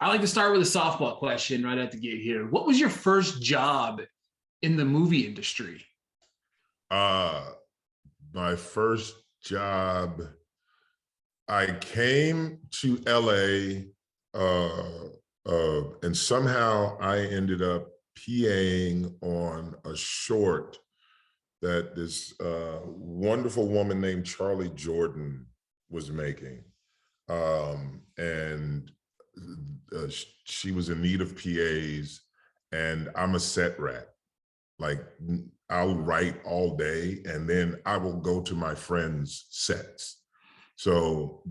I like to start with a softball question right at the gate here. What was your first job in the movie industry? My first job, I came to LA and somehow I ended up PAing on a short that this wonderful woman named Charlie Jordan was making. And she was in need of PAs, and I'm a set rat. Like, I'll write all day and then I will go to my friends' sets. So,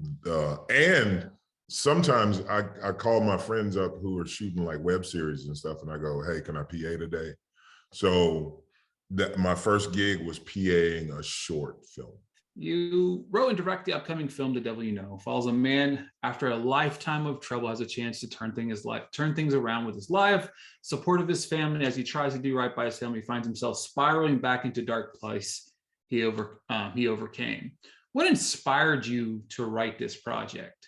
and sometimes I call my friends up who are shooting like web series and stuff, and I go, hey, can I PA today? So my first gig was PAing a short film. You wrote and directed the upcoming film, The Devil You Know. Follows a man after a lifetime of trouble has a chance to turn things around with his life, support of his family. As he tries to do right by his family, he finds himself spiraling back into dark place he overcame. What inspired you to write this project?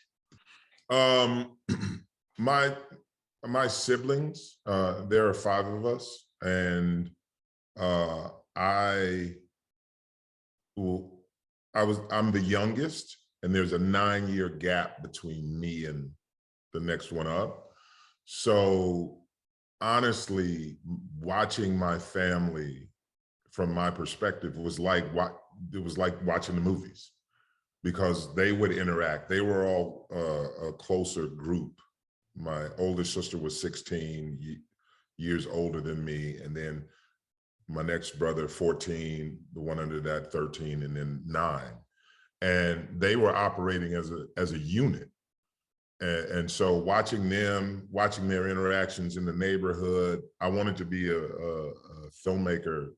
My siblings, there are 5 of us, and I'm the youngest, and there's a 9-year gap between me and the next one up. So honestly, watching my family from my perspective was like watching the movies, because they would interact. They were all a closer group. My oldest sister was 16 years older than me, and then my next brother, 14, the one under that, 13, and then 9. And they were operating as a unit. And so watching their interactions in the neighborhood, I wanted to be a filmmaker.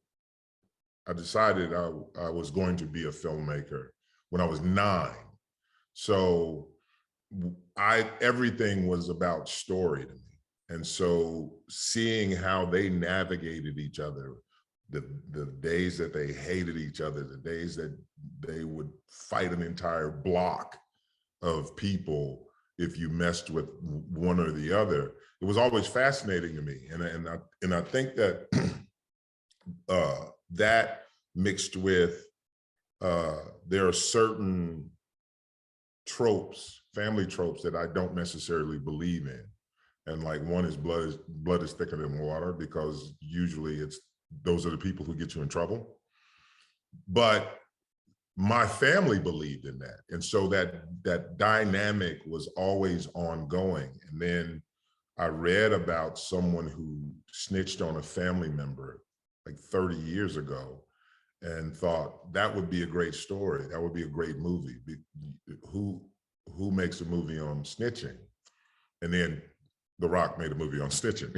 I decided I was going to be a filmmaker when I was 9. So everything was about story to me. And so seeing how they navigated each other, the days that they hated each other, the days that they would fight an entire block of people if you messed with one or the other, it was always fascinating to me. And I think that that mixed with there are certain tropes, family tropes, that I don't necessarily believe in. And like, one is blood is thicker than water, because usually those are the people who get you in trouble. But my family believed in that. And so that dynamic was always ongoing. And then I read about someone who snitched on a family member like 30 years ago, and thought that would be a great story. That would be a great movie. Who makes a movie on snitching? And then The Rock made a movie on snitching.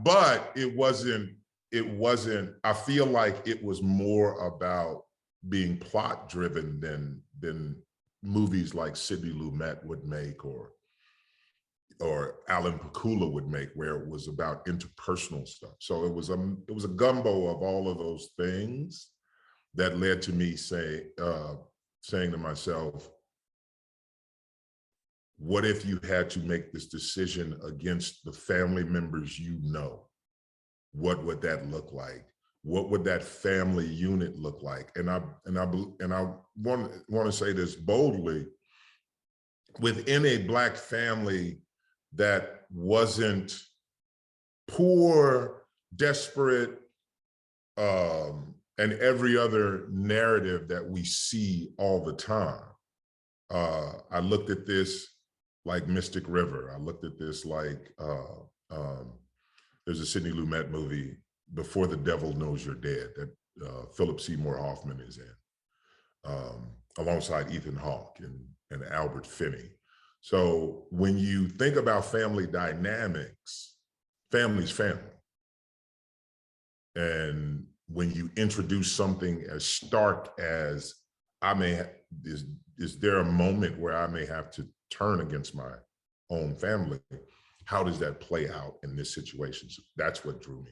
But it wasn't, I feel like it was more about being plot driven than movies like Sidney Lumet would make, or Alan Pakula would make, where it was about interpersonal stuff. So it was a gumbo of all of those things that led to me saying to myself, what if you had to make this decision against the family members you know? What would that look like? What would that family unit look like? And I want to say this boldly: within a Black family that wasn't poor, desperate, and every other narrative that we see all the time. I looked at this like Mystic River. I looked at this like, there's a Sidney Lumet movie, Before the Devil Knows You're Dead, that Philip Seymour Hoffman is in, alongside Ethan Hawke and Albert Finney. So when you think about family dynamics, family's family. And when you introduce something as stark as, is there a moment where I may have to turn against my own family? How does that play out in this situation? So that's what drew me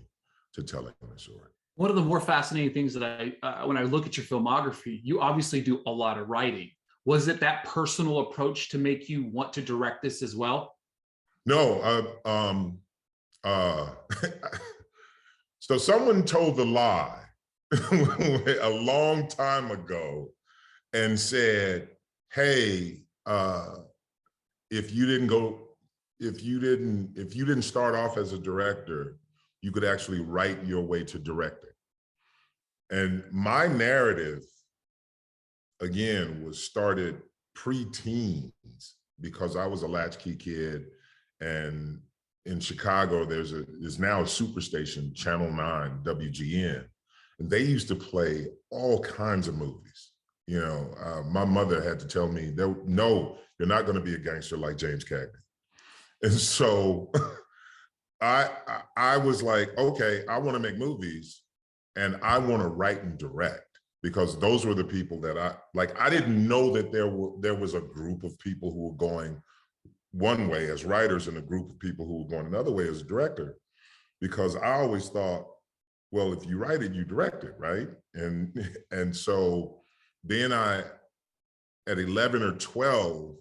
to telling the story. One of the more fascinating things that when I look at your filmography, you obviously do a lot of writing. Was it that personal approach to make you want to direct this as well? No, so someone told the lie a long time ago and said, hey, if you didn't start off as a director, you could actually write your way to directing. And my narrative, again, was started pre-teens because I was a latchkey kid, and in Chicago, there's now a superstation, Channel 9, WGN, and they used to play all kinds of movies. You know, my mother had to tell me, no, you're not going to be a gangster like James Cagney. And so I was like, okay, I want to make movies and I want to write and direct, because those were the people that I didn't know that there was a group of people who were going one way as writers and a group of people who were going another way as a director, because I always thought, well, if you write it, you direct it, right? And so then at 11 or 12,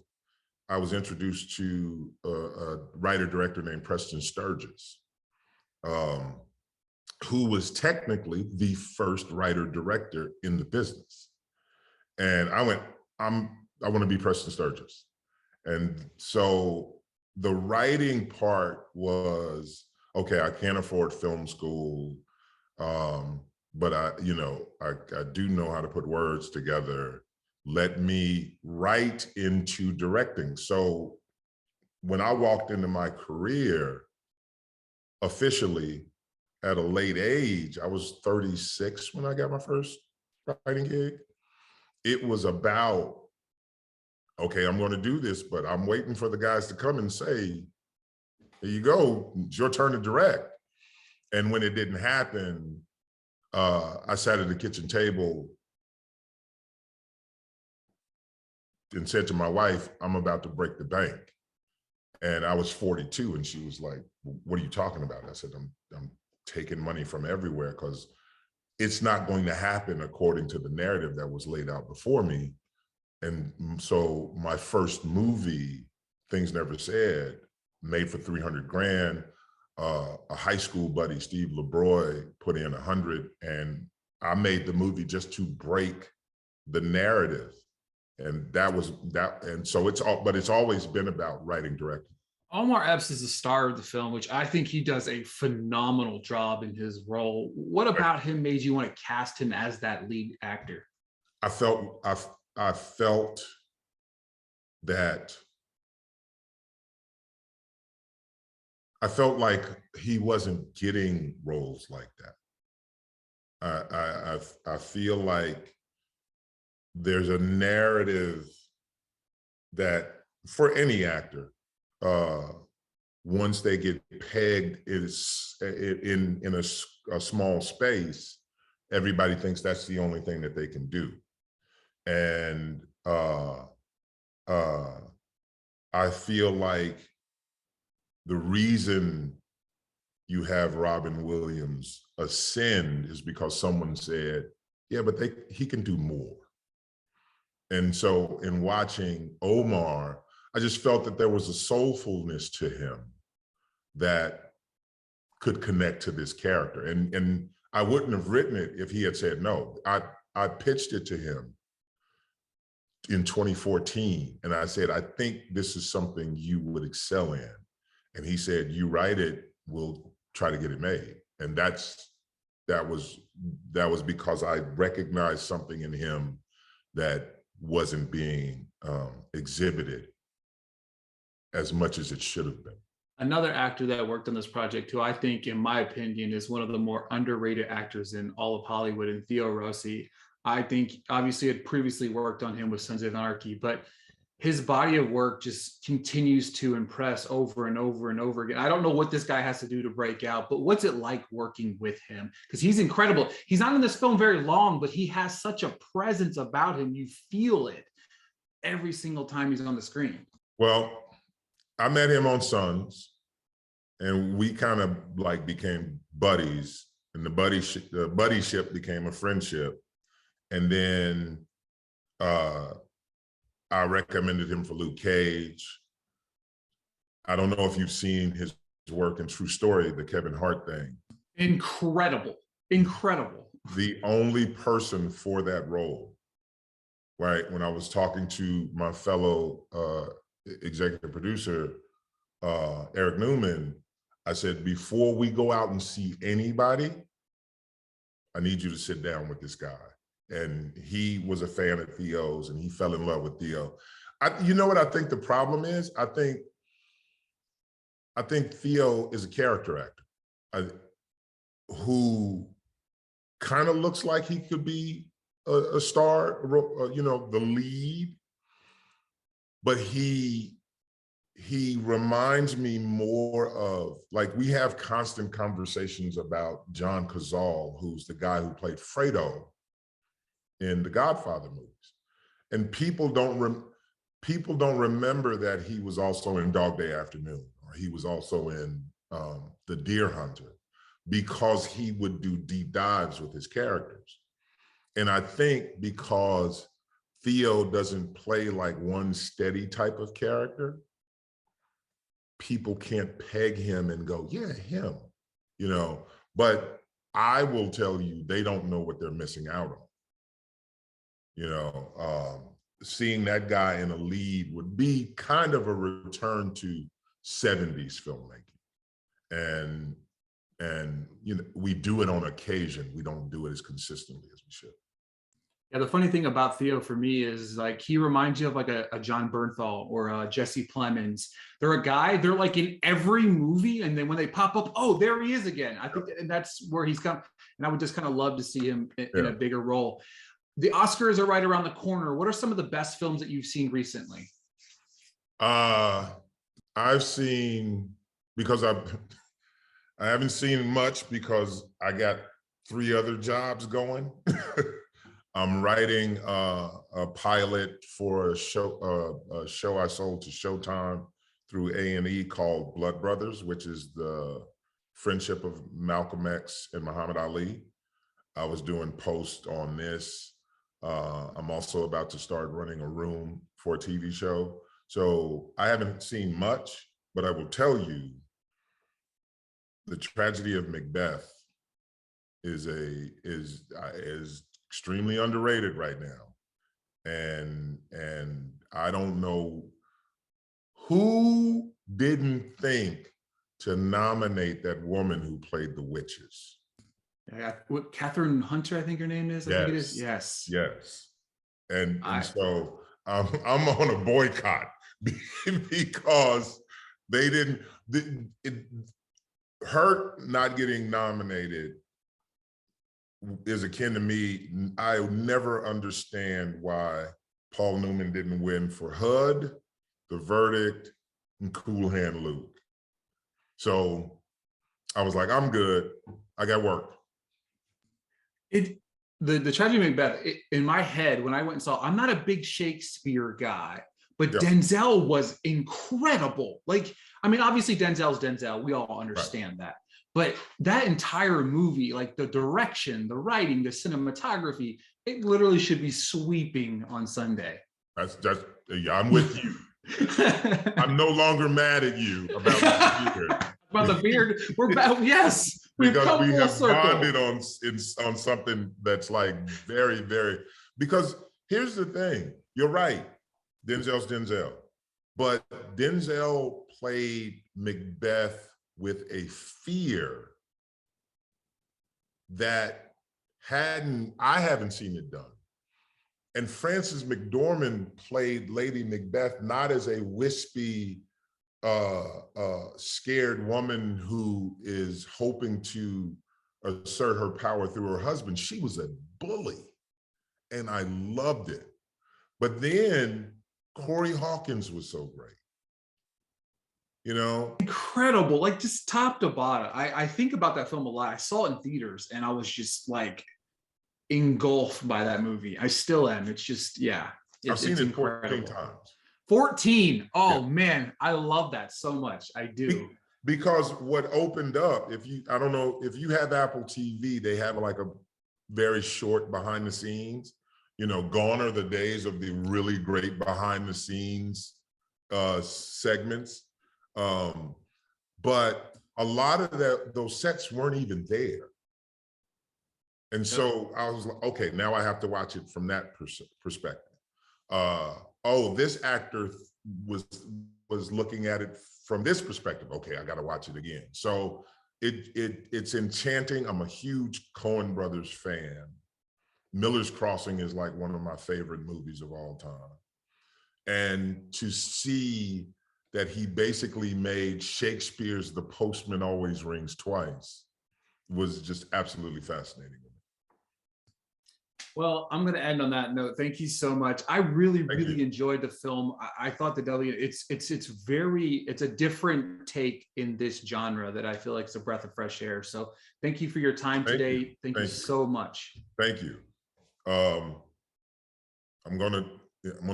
I was introduced to a writer-director named Preston Sturgis, who was technically the first writer-director in the business. And I went, I want to be Preston Sturgis. And so the writing part was, okay, I can't afford film school, but I do know how to put words together. Let me write into directing. So when I walked into my career officially at a late age, I was 36 when I got my first writing gig. It was about, okay, I'm going to do this, but I'm waiting for the guys to come and say, here you go, it's your turn to direct. And when it didn't happen, I sat at the kitchen table and said to my wife, I'm about to break the bank. And I was 42, and she was like, what are you talking about? I said, I'm taking money from everywhere because it's not going to happen according to the narrative that was laid out before me. And so my first movie, Things Never Said, made for 300 grand. A high school buddy, Steve LeBroy, put in 100, and I made the movie just to break the narrative. And that was that. And so it's always been about writing, directing. Omar Epps is the star of the film, which I think he does a phenomenal job in his role. What about him made you want to cast him as that lead actor? I felt that I felt like he wasn't getting roles like that. I feel like there's a narrative that for any actor, once they get pegged in a small space, everybody thinks that's the only thing that they can do. And I feel like the reason you have Robin Williams ascend is because someone said, yeah, but he can do more. And so in watching Omar, I just felt that there was a soulfulness to him that could connect to this character. And I wouldn't have written it if he had said no. I pitched it to him in 2014, and I said, I think this is something you would excel in. And he said, you write it, we'll try to get it made. And that was because I recognized something in him that wasn't being exhibited as much as it should have been. Another actor that worked on this project, who I think, in my opinion, is one of the more underrated actors in all of Hollywood, and Theo Rossi. I think, obviously, had previously worked on him with Sons of Anarchy, but his body of work just continues to impress over and over and over again. I don't know what this guy has to do to break out, but what's it like working with him? Because he's incredible. He's not in this film very long, but he has such a presence about him. You feel it every single time he's on the screen. Well, I met him on Sons, and we kind of like became buddies, and the buddyship became a friendship. And then I recommended him for Luke Cage. I don't know if you've seen his work in True Story, the Kevin Hart thing. Incredible, incredible. The only person for that role, right? When I was talking to my fellow executive producer, Eric Newman, I said, before we go out and see anybody, I need you to sit down with this guy. And he was a fan of Theo's and he fell in love with Theo. You know what I think the problem is? I think Theo is a character actor who kind of looks like he could be a star, you know, the lead, but he reminds me more of, like, we have constant conversations about John Cazale, who's the guy who played Fredo in the Godfather movies. And people don't remember that he was also in Dog Day Afternoon, or he was also in The Deer Hunter, because he would do deep dives with his characters. And I think because Theo doesn't play like one steady type of character, people can't peg him and go, yeah, him, you know. But I will tell you, they don't know what they're missing out on. You know, seeing that guy in a lead would be kind of a return to 70s filmmaking. And you know, we do it on occasion. We don't do it as consistently as we should. Yeah, the funny thing about Theo for me is, like, he reminds you of like a John Bernthal or a Jesse Plemons. They're a guy, they're like in every movie, and then when they pop up, oh, there he is again. I think and that's where he's come. And I would just kind of love to see him in a bigger role. The Oscars are right around the corner. What are some of the best films that you've seen recently? I've seen, because I haven't seen much because I got 3 other jobs going. I'm writing a pilot for a show I sold to Showtime through A&E called Blood Brothers, which is the friendship of Malcolm X and Muhammad Ali. I was doing post on this. I'm also about to start running a room for a TV show. So I haven't seen much, but I will tell you, The Tragedy of Macbeth is extremely underrated right now. And I don't know who didn't think to nominate that woman who played the witches. What, Catherine Hunter, I think her name is. I think it is. Yes. Yes. And so I'm on a boycott because they didn't. Her not getting nominated is akin to me. I never understand why Paul Newman didn't win for HUD, The Verdict, and Cool Hand Luke. So I was like, I'm good. I got work. The Tragedy of Macbeth, in my head, when I went and saw, I'm not a big Shakespeare guy, but Yep. Denzel was incredible. Like, I mean, obviously Denzel's Denzel. We all understand that. But that entire movie, like the direction, the writing, the cinematography, it literally should be sweeping on Sunday. Yeah, I'm with you. I'm no longer mad at you about the beard. About the beard, we're back. Yes, because we have bonded on something that's like very, very. Because here's the thing, you're right. Denzel's Denzel, but Denzel played Macbeth with a fear that I haven't seen it done. And Frances McDormand played Lady Macbeth not as a wispy, scared woman who is hoping to assert her power through her husband. She was a bully, and I loved it. But then Corey Hawkins was so great. You know, incredible, like just top to bottom. I think about that film a lot. I saw it in theaters and I was just like engulfed by that movie. I still am. It's just, yeah. I've seen it 14 times. 14. Oh, yeah. Man, I love that so much. I do. Because what opened up, I don't know, if you have Apple TV, they have like a very short behind the scenes. Gone are the days of the really great behind the scenes segments. But a lot of those sets weren't even there. And so I was like, okay, now I have to watch it from that perspective. Oh, this actor was looking at it from this perspective. Okay, I got to watch it again. So it's enchanting. I'm a huge Coen Brothers fan. Miller's Crossing is like one of my favorite movies of all time. And to see that he basically made Shakespeare's The Postman Always Rings Twice was just absolutely fascinating. Well, I'm going to end on that note. Thank you so much. I really enjoyed the film. I thought it's a different take in this genre that I feel like is a breath of fresh air. So thank you for your time today. Thank you so much. Thank you. I'm gonna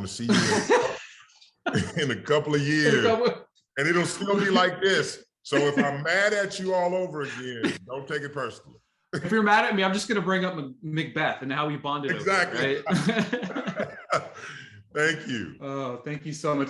see you in a couple of years, and it'll still be like this. So if I'm mad at you all over again, don't take it personally. If you're mad at me, I'm just going to bring up Macbeth and how we bonded. Exactly. Over it, right? Thank you. Oh, thank you so much.